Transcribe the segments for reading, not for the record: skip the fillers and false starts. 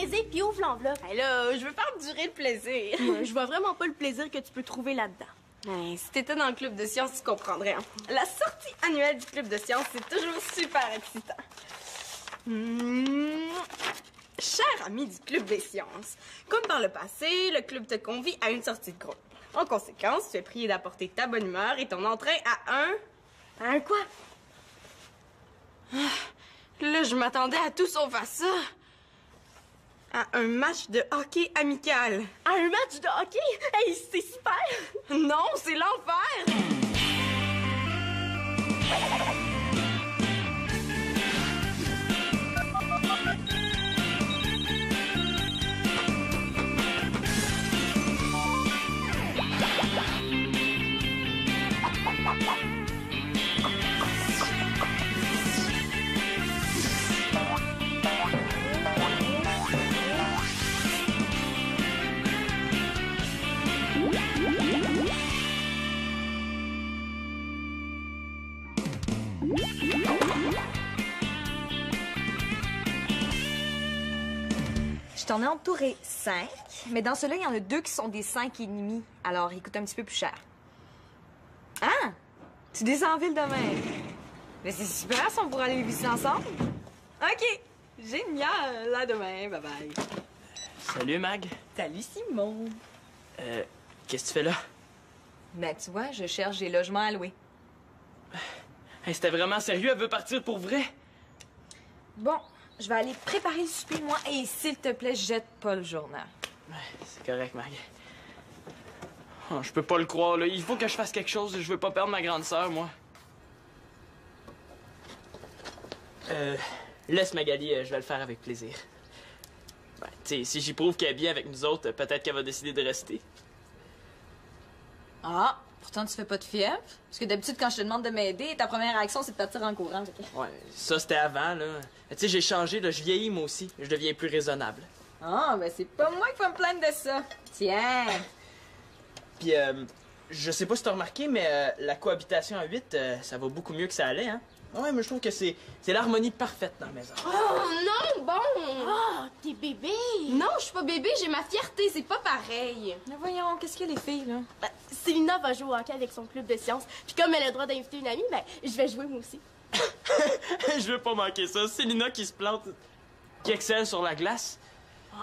niaiser puis ouvre l'enveloppe. Hey là, je veux faire durer le plaisir. Je vois vraiment pas le plaisir que tu peux trouver là-dedans. Hey, si t'étais dans le club de sciences, tu comprendrais. Hein. La sortie annuelle du club de sciences, c'est toujours super excitant. Cher ami du club des sciences, comme par le passé, le club te convie à une sortie de groupe. En conséquence, tu es prié d'apporter ta bonne humeur et ton entrain à un... À un quoi? Là, je m'attendais à tout sauf à ça. À un match de hockey amical. À un match de hockey? Hey, c'est super! Non, c'est l'enfer! Je t'en ai entouré 5, mais dans ceux-là, il y en a 2 qui sont des 5,5. Alors, ils coûtent un petit peu plus cher. Ah! Tu descends en ville demain. Mais c'est super, si on pourra aller visiter ensemble. OK. Génial. À demain. Bye-bye. Salut, Mag. Salut, Simon. Qu'est-ce que tu fais là? Ben, tu vois, je cherche des logements à louer. Hey, c'était vraiment sérieux? Elle veut partir pour vrai? Bon, je vais aller préparer le souper, moi, et s'il te plaît, jette pas le journal. Ouais, c'est correct, Mag. Oh, je peux pas le croire, là. Il faut que je fasse quelque chose. Je veux pas perdre ma grande sœur, moi. Laisse Magali, je vais le faire avec plaisir. Ben, tu sais, si j'y prouve qu'elle est bien avec nous autres, peut-être qu'elle va décider de rester. Ah, pourtant, tu fais pas de fièvre? Parce que d'habitude, quand je te demande de m'aider, ta première réaction, c'est de partir en courant. Ouais, ça, c'était avant, là. Tu sais, j'ai changé, là. Je vieillis, moi aussi. Je deviens plus raisonnable. Ah, ben c'est pas moi qui vais me plaindre de ça. Tiens. Puis, je sais pas si t'as remarqué, mais la cohabitation à 8, ça va beaucoup mieux que ça allait, hein? Ouais, mais je trouve que c'est l'harmonie parfaite dans la maison. Oh non, bon! Oh, t'es bébé! Non, je suis pas bébé, j'ai ma fierté, c'est pas pareil. Mais voyons, qu'est-ce qu'il y a les filles, là? Ben, Célina va jouer au hockey avec son club de sciences. Puis comme elle a le droit d'inviter une amie, ben, je vais jouer moi aussi. Je veux pas manquer ça. Célina qui se plante, qui excelle sur la glace.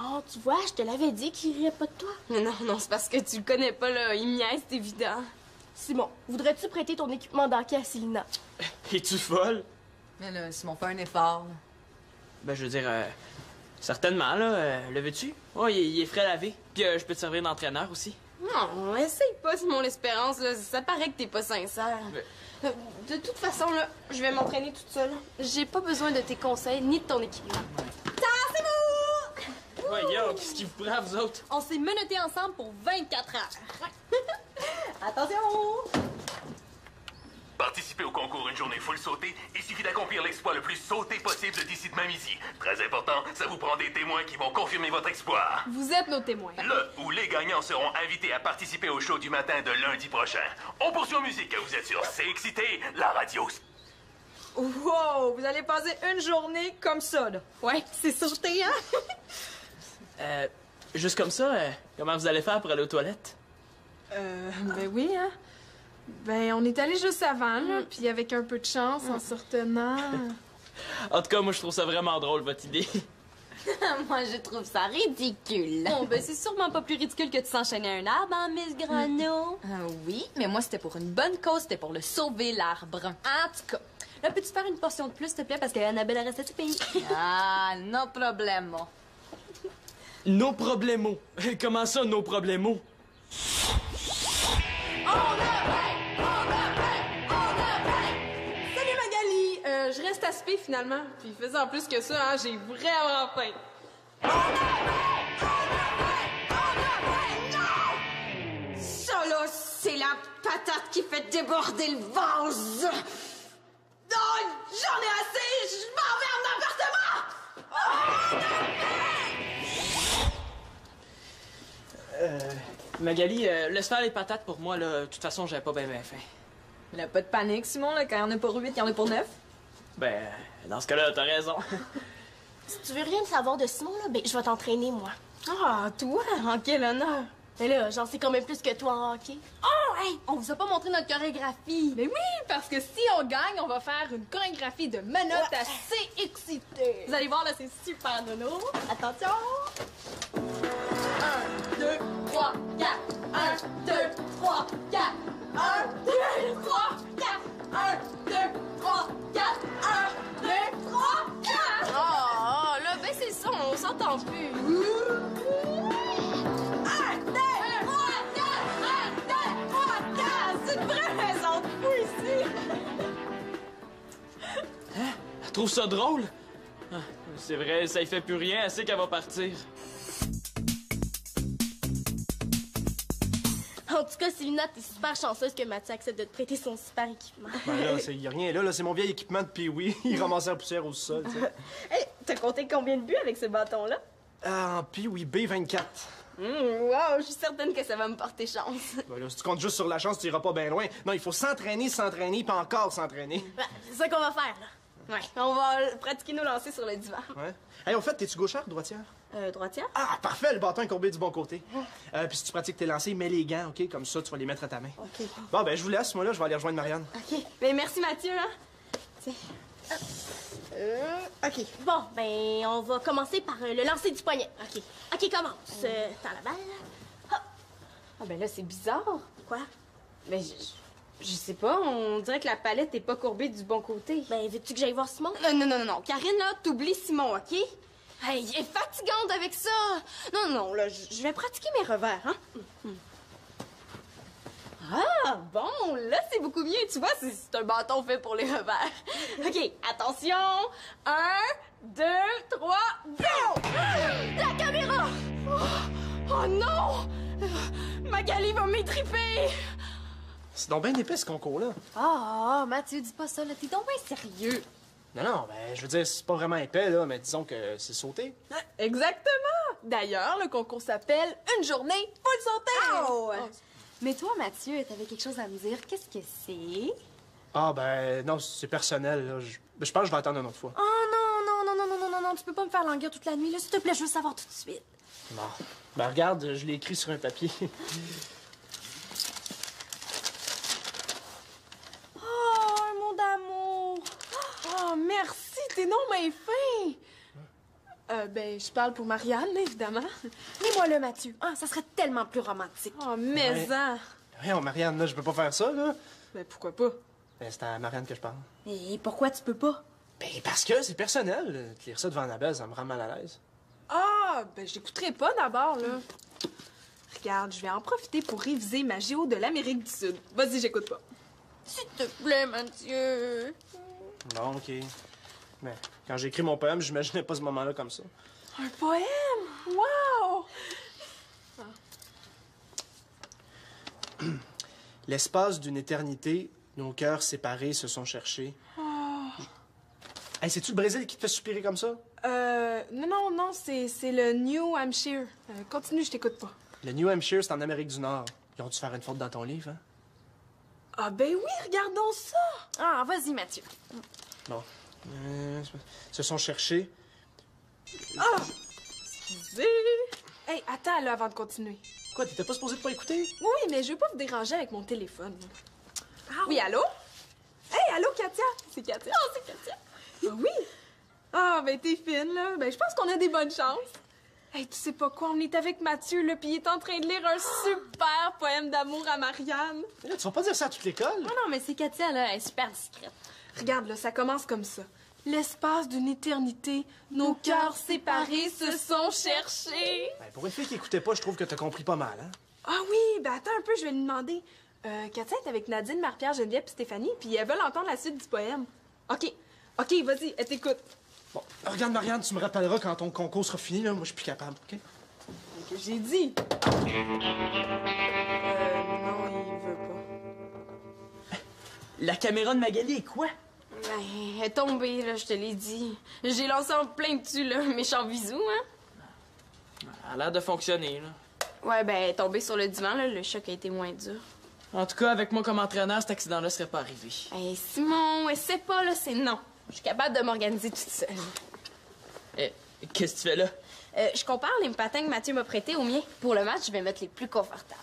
Oh, tu vois, je te l'avais dit qu'il rirait pas de toi. Mais non, c'est parce que tu le connais pas, là. Il niaise, c'est évident. Simon, voudrais-tu prêter ton équipement d'hockey à Célina? Es-tu folle? Mais là, Simon, fais un effort. Ben, je veux dire, certainement, là. Le veux-tu? Oh, il est frais à laver. Puis, je peux te servir d'entraîneur aussi. Non, essaye pas, Simon l'Espérance, là. Ça paraît que t'es pas sincère. Mais... De toute façon, là, je vais m'entraîner toute seule. J'ai pas besoin de tes conseils ni de ton équipement. Tassez-vous! Voyons, qu'est-ce qui vous prend, vous autres? On s'est menottés ensemble pour 24 heures. Attention! Participez au concours Une journée full sauté, il suffit d'accomplir l'exploit le plus sauté possible d'ici demain midi. Très important, ça vous prend des témoins qui vont confirmer votre exploit. Vous êtes nos témoins. Le ou les gagnants seront invités à participer au show du matin de lundi prochain. On poursuit en musique, vous êtes sûr, c'est excité, la radio. Wow! Vous allez passer une journée comme ça, là. Ouais, c'est sauté, hein? Juste comme ça, comment vous allez faire pour aller aux toilettes? Ben oui, hein. Ben, on est allé juste avant, là, puis avec un peu de chance, en se retenant... En tout cas, moi, je trouve ça vraiment drôle, votre idée. Moi, je trouve ça ridicule. Bon, ben, c'est sûrement pas plus ridicule que de s'enchaîner à un arbre, hein, Miss Grano? Oui, mais moi, c'était pour une bonne cause, c'était pour le sauver, l'arbre. En tout cas, là, peux-tu faire une portion de plus, s'il te plaît, parce qu'Annabelle a resté pays. Ah, no problemo. Nos problèmes. Comment ça, nos problèmes? Salut Magali! Je reste à souper, finalement. Puis faisant plus que ça, hein, j'ai vraiment faim. Ça, là, c'est la patate qui fait déborder le vase. Oh, j'en ai assez, je m'en vais en appartement! Magali, laisse faire les patates pour moi, là. De toute façon, j'avais pas bien faim. Mais pas de panique, Simon, là. Quand il y en a pour 8, il y en a pour 9. Ben, dans ce cas-là, t'as raison. Si tu veux rien savoir de Simon, là, ben, je vais t'entraîner, moi. Ah, toi? En quel honneur? Mais là, j'en sais quand même plus que toi en hockey. Oh, hey, on vous a pas montré notre chorégraphie. Mais oui, parce que si on gagne, on va faire une chorégraphie de menottes assez excitée. Vous allez voir, là, c'est super nono. Attention. 1, 2, 3, 4. 1, 2, 3, 4. 1, 2, 3, 4. 1, 2, 3, 4. 1, 2, 3, 4. Oh, là, ben c'est ça, on s'entend plus. 1, 2, 3, 4. C'est une vraie maison de fou ici! Elle trouve ça drôle? Ah, c'est vrai, ça y fait plus rien, elle sait qu'elle va partir. En tout cas, Célina, t'es super chanceuse que Mathieu accepte de te prêter son super équipement. Ben là, y a rien là, c'est mon vieil équipement de Pee-Wee. Il ramassait la poussière au sol, tu sais. Hey, t'as compté combien de buts avec ce bâton-là? En Pee-Wee B24. Wow, je suis certaine que ça va me porter chance. Ben là, si tu comptes juste sur la chance, tu iras pas bien loin. Non, il faut s'entraîner, puis encore s'entraîner. Ben, c'est ça qu'on va faire, là. Ouais, on va pratiquer nos lancers sur le divan. Ouais. Hey, au fait, t'es-tu gauchère ou droitière? Droitière? Ah, parfait, le bâton est courbé du bon côté. Puis si tu pratiques tes lancers, mets les gants, OK? Comme ça, tu vas les mettre à ta main. OK. Bon, ben, je vous laisse, moi, là, je vais aller rejoindre Marianne. OK. Ben, merci, Mathieu, hein? Tiens. OK. Bon, ben, on va commencer par le lancer du poignet. OK. OK, commence. T'as la balle. Ah, ben là, c'est bizarre. Quoi? Ben, je sais pas, on dirait que la palette est pas courbée du bon côté. Ben, veux-tu que j'aille voir Simon? Non. Karine, là, t'oublies Simon, OK? Hey, il est fatigante avec ça. Non, là, je vais pratiquer mes revers, hein? Ah, bon, là, c'est beaucoup mieux. Tu vois, c'est un bâton fait pour les revers. OK, attention. 1, 2, 3, go! La caméra! Oh non! Magali va m'étriper! C'est donc bien épais, ce concours-là. Oh, Mathieu, dis pas ça, là. T'es donc bien sérieux. Non, ben, je veux dire, c'est pas vraiment épais, là, mais disons que c'est sauté. Exactement! D'ailleurs, le concours s'appelle Une journée full sauter! Oh! Mais toi, Mathieu, t'avais quelque chose à me dire. Qu'est-ce que c'est? Ah, ben, non, c'est personnel, là. Je pense que je vais attendre une autre fois. Oh non, tu peux pas me faire languir toute la nuit, là. S'il te plaît, je veux savoir tout de suite. Bon. Ben, regarde, je l'ai écrit sur un papier. Oh, un mot d'amour! Oh, merci, t'es non mais fin! Ben, je parle pour Marianne, évidemment. Lis-moi le, Mathieu. Ah, ça serait tellement plus romantique. Oh, mais Ouais. hein! Voyons, Marianne, là, je peux pas faire ça, là. Ben, pourquoi pas? Ben, c'est à Marianne que je parle. Et pourquoi tu peux pas? Ben, parce que c'est personnel. De lire ça devant Annabelle, ça me rend mal à l'aise. Ah, ben, j'écouterai pas d'abord, là. Regarde, je vais en profiter pour réviser ma géo de l'Amérique du Sud. Vas-y, j'écoute pas. S'il te plaît, Mathieu. Bon, OK. Mais quand j'ai écrit mon poème, j'imaginais pas ce moment-là comme ça. Un poème? Wow! L'espace d'une éternité, nos cœurs séparés se sont cherchés. Hey, c'est-tu le Brésil qui te fait soupirer comme ça? Non, c'est le New Hampshire. Continue, je t'écoute pas. Le New Hampshire, c'est en Amérique du Nord. Ils ont dû faire une faute dans ton livre, hein? Ah, ben oui, regardons ça! Ah, vas-y, Mathieu. Bon. Se sont cherchés. Excusez. Hey, attends, là, avant de continuer. Quoi, t'étais pas supposé de pas écouter? Oui, mais je veux pas vous déranger avec mon téléphone. Oui, allô? Hey, allô, Katia? C'est Katia? Oh, c'est Katia. Ah oui? Ah, ben t'es fine, là. Ben, je pense qu'on a des bonnes chances. Hey, tu sais pas quoi, on est avec Mathieu, là, puis il est en train de lire un super poème d'amour à Marianne. Mais là, tu vas pas dire ça à toute l'école? Non, mais c'est Katia, là, elle est super discrète. Regarde, là, ça commence comme ça. L'espace d'une éternité, nos cœurs séparés se sont cherchés. Ben, pour une fille qui écoutait pas, je trouve que t'as compris pas mal, hein? Ah oui, ben attends un peu, je vais lui demander. Katia est avec Nadine, Marie-Pierre, Geneviève et Stéphanie, puis elles veulent entendre la suite du poème. OK, vas-y, elle t'écoute. Bon, regarde, Marianne, tu me rappelleras quand ton concours sera fini, là. Moi, je suis plus capable, OK? Que j'ai dit. Non, il veut pas. La caméra de Magali est quoi? Ben, elle est tombée, là, je te l'ai dit. J'ai lancé en plein dessus, là. Méchant bisou, hein? Elle a l'air de fonctionner, là. Ouais, ben, elle est tombée sur le divan, là. Le choc a été moins dur. En tout cas, avec moi comme entraîneur, cet accident-là serait pas arrivé. Hey, Simon, essaie pas, là, c'est non. Je suis capable de m'organiser toute seule. Qu'est-ce que tu fais là? Je compare les patins que Mathieu m'a prêtés aux miens. Pour le match, je vais mettre les plus confortables.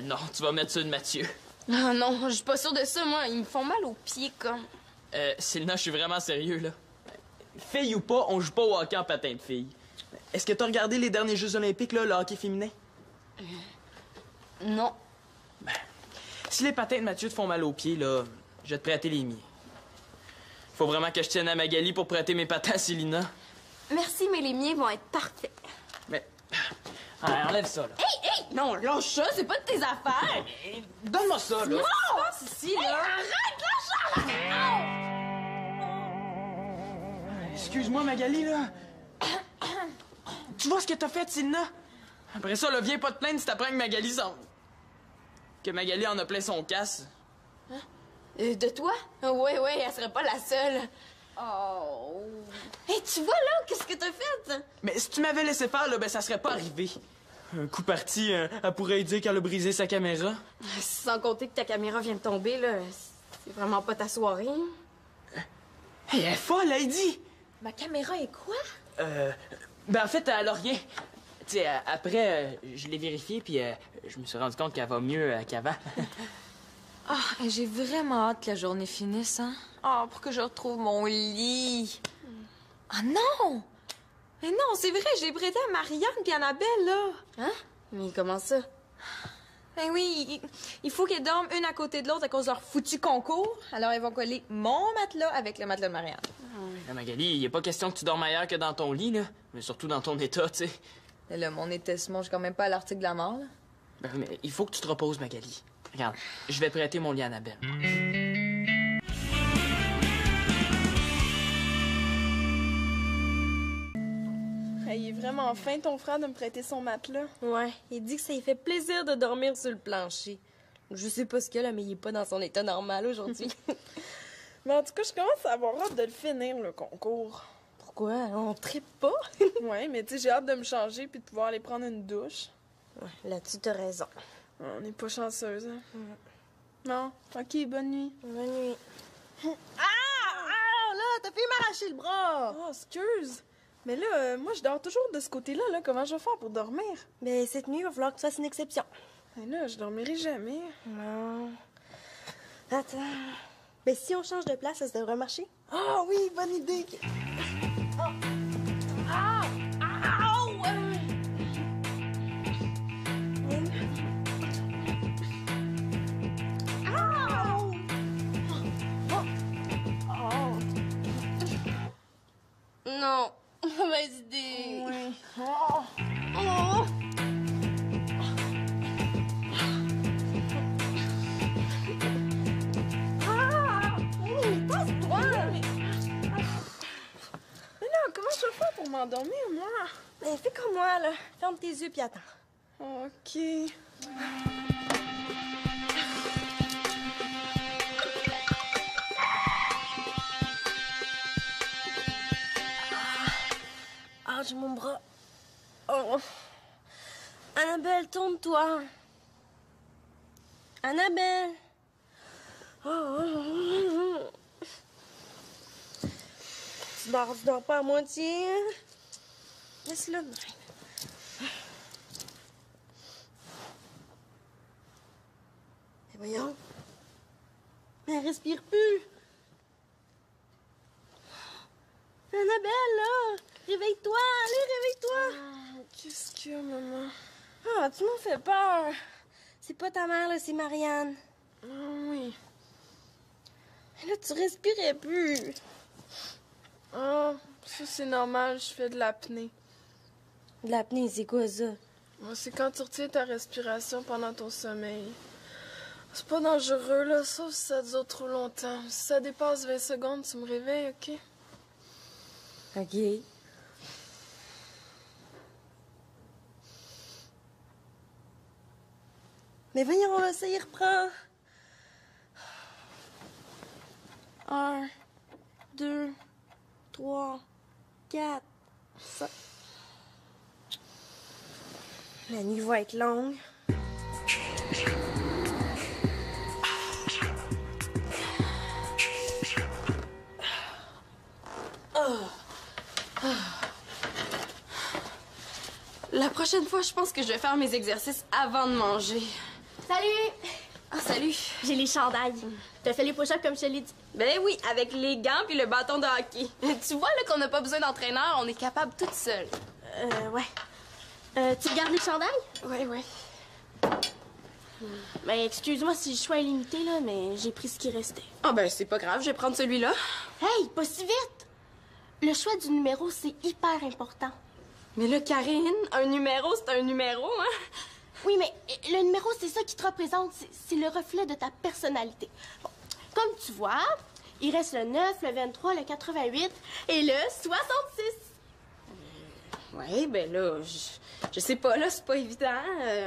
Non, tu vas mettre ceux de Mathieu. Ah non, je suis pas sûre de ça, moi. Ils me font mal aux pieds, comme. Selena, je suis vraiment sérieux, là. Fille ou pas, on joue pas au hockey en patin de filles. Est-ce que t'as regardé les derniers Jeux olympiques, là, le hockey féminin? Non. Si les patins de Mathieu te font mal aux pieds, là, je vais te prêter les miens. Faut vraiment que je tienne à Magali pour prêter mes patins à Selena. Merci, mais les miens vont être parfaits. Mais... Allez, enlève ça, là. Hey! Non, lâche ça, c'est pas de tes affaires! Donne-moi ça, là. Non! Qu'est-ce qui se passe ici, là? Arrête, lâche! Excuse-moi, Magali, là. Tu vois ce que t'as fait, Selena? Après ça, là, viens pas te plaindre si t'apprends que Magali que Magali en a plein son casse. Hein? De toi? Ouais, elle serait pas la seule. Oh. Hey, tu vois, là, qu'est-ce que t'as fait? Mais si tu m'avais laissé faire, là, ben ça serait pas arrivé. Un coup parti, elle pourrait dire qu'elle a brisé sa caméra. Sans compter que ta caméra vient de tomber, là, c'est vraiment pas ta soirée. Hey, elle est folle, Heidi! Ma caméra est quoi? Ben en fait, elle a rien. Tu sais, après, je l'ai vérifié, puis je me suis rendu compte qu'elle va mieux qu'avant. Ah, j'ai vraiment hâte que la journée finisse, hein? Ah, pour que je retrouve mon lit. Ah non! Mais non, c'est vrai, je l'ai prêté à Marianne puis Annabelle, là. Hein? Mais comment ça? Ben oui, il faut qu'elles dorment une à côté de l'autre à cause de leur foutu concours. Alors, elles vont coller mon matelas avec le matelas de Marianne. Là, Magali, il est pas question que tu dormes ailleurs que dans ton lit, là. Mais surtout dans ton état, tu sais. Mais là, mon état se mange quand même pas à l'article de la mort, là. Ben, mais il faut que tu te reposes, Magali. Regarde, je vais prêter mon lit à Annabelle. Il est vraiment fin, ton frère, de me prêter son matelas. Ouais, il dit que ça lui fait plaisir de dormir sur le plancher. Je sais pas ce qu'il y a là, mais il est pas dans son état normal aujourd'hui. Mais en tout cas, je commence à avoir hâte de le finir, le concours. Pourquoi? On trippe pas? Ouais, mais tu sais, j'ai hâte de me changer puis de pouvoir aller prendre une douche. Ouais, là-dessus, t'as raison. On n'est pas chanceuse, hein? Non? OK, bonne nuit. Bonne nuit. Ah! Là, t'as fait m'arracher le bras! Oh, excuse! Mais là, moi, je dors toujours de ce côté-là, là. Comment je vais faire pour dormir? Mais cette nuit, il va falloir que tu fasses une exception. Mais là, je dormirai jamais. Non. Attends. Mais si on change de place, ça devrait marcher? Ah oui, bonne idée! Non. Mauvaise idée. Oui. Oh. Passe-toi! Mais là, comment je vais faire pour m'endormir, moi? Ben, fais comme moi, là. Ferme tes yeux puis attends. OK. Ah, j'ai mon bras. Oh. Annabelle, tourne-toi. Annabelle. Oh. Tu dors pas à moitié. Laisse-le. Mais voyons. Mais elle respire plus. Annabelle, là. Réveille-toi. Allez, réveille-toi. Qu'est-ce qu'il y a, maman? Ah, tu m'en fais peur. C'est pas ta mère, là, c'est Marianne. Ah oui. Mais là, tu respirais plus. Ah, ça, c'est normal, je fais de l'apnée. De l'apnée, c'est quoi ça? C'est quand tu retiens ta respiration pendant ton sommeil. C'est pas dangereux, là, sauf si ça dure trop longtemps. Si ça dépasse 20 secondes, tu me réveilles, OK? OK. Mais voyons, là, ça y reprend. 1, 2, 3, 4, 5. La nuit va être longue. La prochaine fois, je pense que je vais faire mes exercices avant de manger. Salut! Ah, salut! J'ai les chandails. T'as fait les push-ups comme je te l'ai dit? Ben oui, avec les gants puis le bâton de hockey. Tu vois, là, qu'on n'a pas besoin d'entraîneur, on est capable toute seule. Ouais. Tu regardes les chandails? Ouais. Ben, excuse-moi si je suis limité, là, mais j'ai pris ce qui restait. Ah ben, c'est pas grave, je vais prendre celui-là. Hey, pas si vite! Le choix du numéro, c'est hyper important. Mais là, Karine, un numéro, c'est un numéro, hein? Oui, mais le numéro, c'est ça qui te représente. C'est le reflet de ta personnalité. Bon, comme tu vois, il reste le 9, le 23, le 88 et le 66. Ouais, ben là, je sais pas, là, c'est pas évident.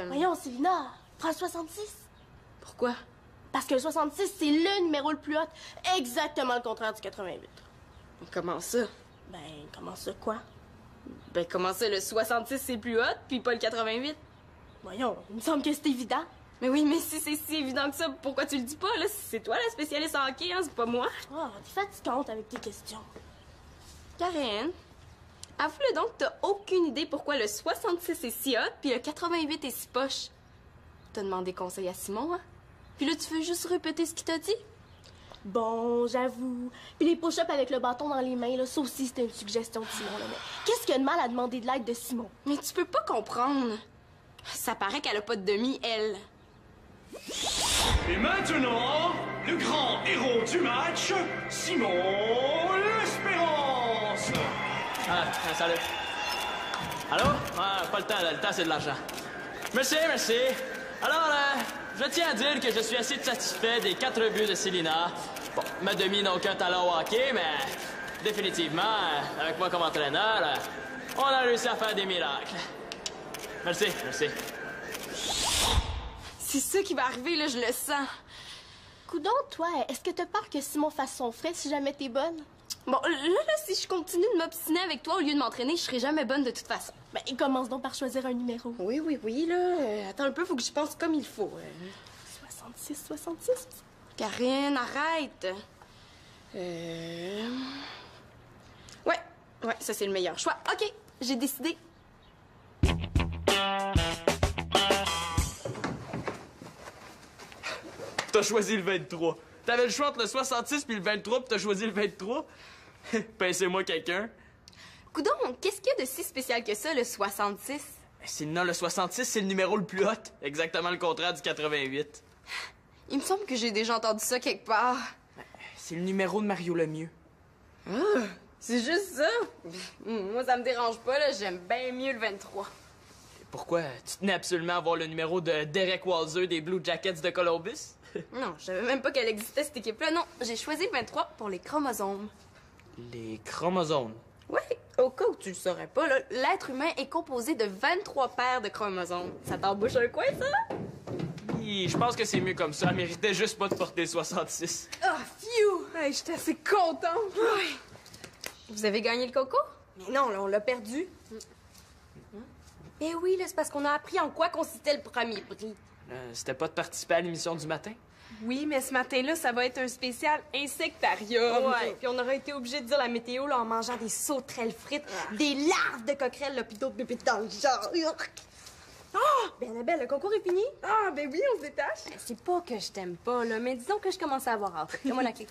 Voyons, Célina, prends le 66. Pourquoi? Parce que le 66, c'est le numéro le plus haut. Exactement le contraire du 88. Comment ça? Ben, comment ça, quoi? Ben, comment ça, le 66, c'est plus haut, puis pas le 88? Voyons, il me semble que c'est évident. Mais oui, mais si c'est si évident que ça, pourquoi tu le dis pas, là? C'est toi la spécialiste en hockey, hein, c'est pas moi. Oh, t'es fatigante avec tes questions. Karine, avoue-le donc que t'as aucune idée pourquoi le 66 est si hot, puis le 88 est si poche. T'as demandé conseil à Simon, hein? Puis là, tu veux juste répéter ce qu'il t'a dit? Bon, j'avoue. Puis les push-ups avec le bâton dans les mains, là, ça aussi, c'était une suggestion de Simon. Là, mais qu'est-ce qu'il y a de mal à demander de l'aide de Simon? Mais tu peux pas comprendre. Ça paraît qu'elle a pas de demi, elle. Et maintenant, le grand héros du match, Simon L'Espérance. Ah, salut. Allô? Ah, pas le temps c'est de l'argent. Merci. Alors, je tiens à dire que je suis assez satisfait des 4 buts de Célina. Bon, ma demi n'a aucun talent au hockey, mais définitivement, avec moi comme entraîneur, on a réussi à faire des miracles. Merci. C'est ça qui va arriver, là, je le sens. Coudon, toi, est-ce que t'as peur que Simon fasse son frais si jamais t'es bonne? Bon, là, si je continue de m'obstiner avec toi au lieu de m'entraîner, je serai jamais bonne de toute façon. Ben, commence donc par choisir un numéro. Oui, là. Attends un peu, faut que je pense comme il faut. 66. Karine, arrête. Ouais, ça c'est le meilleur choix. OK, j'ai décidé. T'as choisi le 23. T'avais le choix entre le 66 puis le 23, puis t'as choisi le 23? Pincez-moi quelqu'un. Coudon, qu'est-ce qu'il y a de si spécial que ça, le 66? Sinon, le 66, c'est le numéro le plus hot. Exactement le contraire du 88. Il me semble que j'ai déjà entendu ça quelque part. C'est le numéro de Mario Lemieux. Ah, c'est juste ça? Moi, ça me dérange pas, là. J'aime bien mieux le 23. Pourquoi? Tu tenais absolument à voir le numéro de Derek Walser des Blue Jackets de Columbus? Non, je savais même pas qu'elle existait, cette équipe-là. Non, j'ai choisi le 23 pour les chromosomes. Les chromosomes. Oui, au cas où tu le saurais pas, là, l'être humain est composé de 23 paires de chromosomes. Ça t'embouche un coin, ça? Oui, je pense que c'est mieux comme ça. Elle méritait juste pas de porter 66. Ah, phew! Hey, j'étais assez contente. Vous avez gagné le coco? Mais non, là, on l'a perdu. Eh oui, là, c'est parce qu'on a appris en quoi consistait le premier prix. C'était pas de participer à l'émission du matin? Oui, mais ce matin-là, ça va être un spécial insectarium. Ouais, puis on aurait été obligé de dire la météo là, en mangeant des sauterelles frites, des larves de coquerelles, là, puis d'autres pépites dans le genre. Ah! Ben, Annabelle, le concours est fini? Ah, ben oui, on se détache. Ben, c'est pas que je t'aime pas, là, mais disons que je commence à avoir hâte. Donne-moi la clé.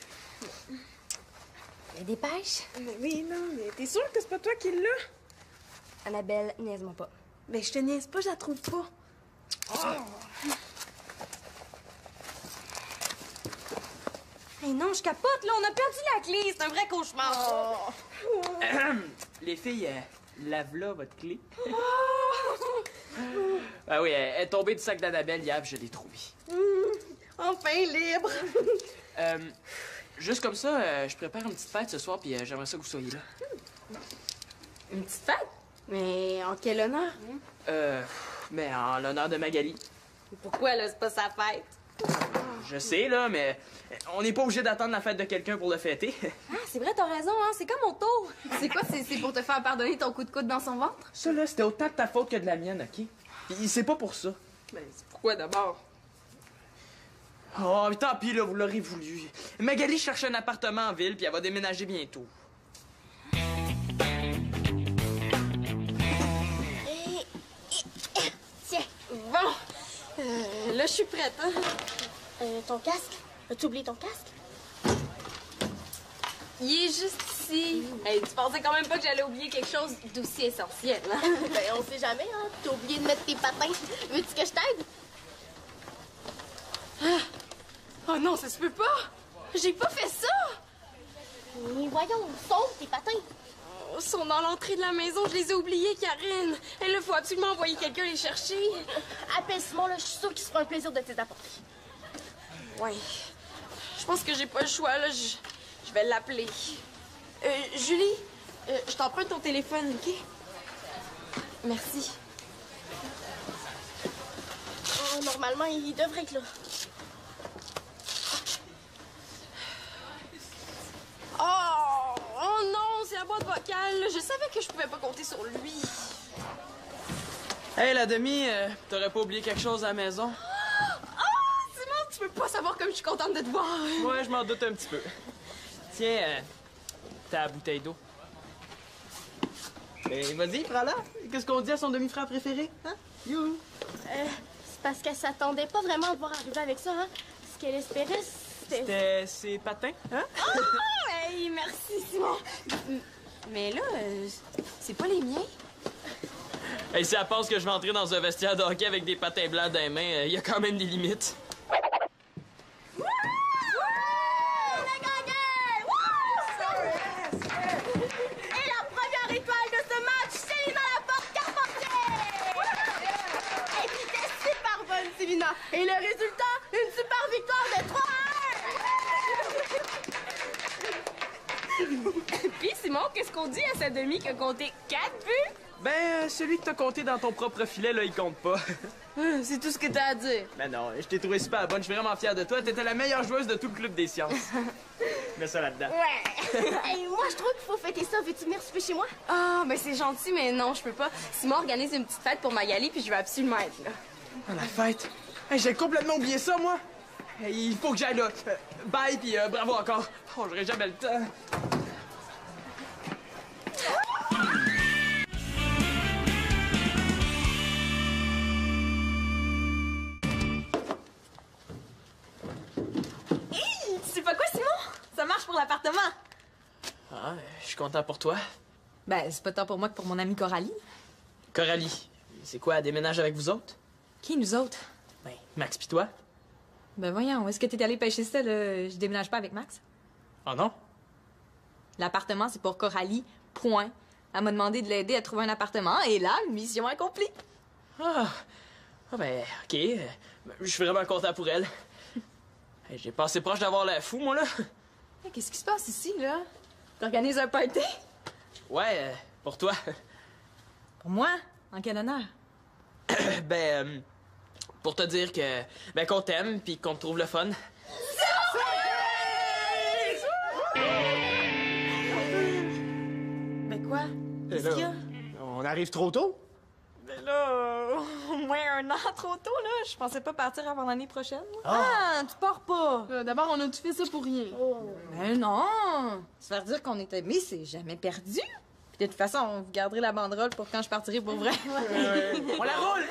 Mais dépêche. Mais oui, non, mais t'es sûre que c'est pas toi qui l'as? Annabelle, niaise-moi pas. Ben, je te niaise pas, je la trouve pas. Hey non, je capote, là, on a perdu la clé, c'est un vrai cauchemar. Les filles, lave-la votre clé. Ah oui, elle est tombée du sac d'Annabelle hier, puis je l'ai trouvée. Enfin libre. Juste comme ça, je prépare une petite fête ce soir, puis j'aimerais ça que vous soyez là. Une petite fête? Mais en quel honneur? Mais en l'honneur de Magali. Pourquoi, là, c'est pas sa fête? Je sais, là, mais on n'est pas obligé d'attendre la fête de quelqu'un pour le fêter. Ah, c'est vrai, t'as raison, hein, c'est comme mon tour. C'est quoi, c'est pour te faire pardonner ton coup de coude dans son ventre? Ça, là, c'était autant de ta faute que de la mienne, OK? Puis c'est pas pour ça. Ben, c'est pourquoi d'abord? Oh, mais tant pis, là, vous l'aurez voulu. Magali cherche un appartement en ville, puis elle va déménager bientôt. là, je suis prête, hein? Ton casque? As-tu oublié ton casque? Il est juste ici. Hey, tu pensais quand même pas que j'allais oublier quelque chose d'aussi essentiel, hein? Ben, on sait jamais, hein? T'as oublié de mettre tes patins. Veux-tu que je t'aide? Oh non, ça se peut pas! J'ai pas fait ça! Mais voyons, sauve tes patins. Ils sont dans l'entrée de la maison, je les ai oubliés, Karine. Et là, faut absolument envoyer quelqu'un les chercher. Appelle Simon, là, je suis sûre qu'il se fera un plaisir de te les apporter. Ouais. Je pense que j'ai pas le choix, là. Je vais l'appeler. Julie, je t'emprunte ton téléphone, OK? Merci. Oh, normalement, il devrait être là. Oh non, c'est la boîte vocale. Je savais que je pouvais pas compter sur lui. Hey, la demi, t'aurais pas oublié quelque chose à la maison? Simon, tu peux pas savoir comme je suis contente de te voir. Ouais, je m'en doute un petit peu. Tiens, ta bouteille d'eau. Ben, vas-y, prends-la. Qu'est-ce qu'on dit à son demi-frère préféré? Hein? You! C'est parce qu'elle s'attendait pas vraiment à te voir arriver avec ça, hein? Ce qu'elle espérait, c'était... C'était ses patins, hein? Hey, merci, Simon. Mais là, c'est pas les miens. Hey, si elle pense que je vais entrer dans un vestiaire de hockey avec des patins blancs dans les mains, il y a quand même des limites. Et la première étoile de ce match, Célina Laporte-Carpentier! Et c'était super bonne, Célina! Et le résultat, une super victoire de 3-1! Puis, Simon, qu'est-ce qu'on dit à sa demi qui a compté 4 buts? Ben, celui que t'as compté dans ton propre filet, là, il compte pas. C'est tout ce que t'as à dire. Ben non, je t'ai trouvé super bonne, je suis vraiment fier de toi. T'étais la meilleure joueuse de tout le club des sciences. Mets ça là-dedans. Hey, moi, je trouve qu'il faut fêter ça. Veux-tu venir souper chez moi? Ah, ben c'est gentil, mais non, je peux pas. Simon organise une petite fête pour Magali, puis je vais absolument être là. Ah, la fête! Hey, j'ai complètement oublié ça, moi! Hey, il faut que j'aille là. Bye, puis bravo encore. Oh, j'aurai jamais le temps. Tu sais pas quoi, Simon? Ça marche pour l'appartement. Ah, je suis content pour toi. Ben, c'est pas tant pour moi que pour mon amie Coralie. Coralie, c'est quoi, elle déménage avec vous autres? Qui, nous autres? Ben, Max pis toi? Ben voyons, où est-ce que t'es allé pêcher ça, là? Je déménage pas avec Max. Oh non? L'appartement, c'est pour Coralie, point. Elle m'a demandé de l'aider à trouver un appartement, et là, mission accomplie. Ah, ben, OK. Je suis vraiment content pour elle. Hey, j'ai passé proche d'avoir l'air fou, moi, là. Hey, qu'est-ce qui se passe ici, là? T'organises un party? Ouais, pour toi. Pour moi? En quel honneur? Ben, pour te dire que, ben, qu'on t'aime puis qu'on te trouve le fun. Ben quoi? Et là, on arrive trop tôt? Ben là, au moins un an trop tôt, là. Je pensais pas partir avant l'année prochaine. Ah, tu pars pas! D'abord, on a tout fait ça pour rien. Ben non! Se faire dire qu'on est aimés, c'est jamais perdu. Puis de toute façon, vous garderez la banderole pour quand je partirai pour vrai. On la roule!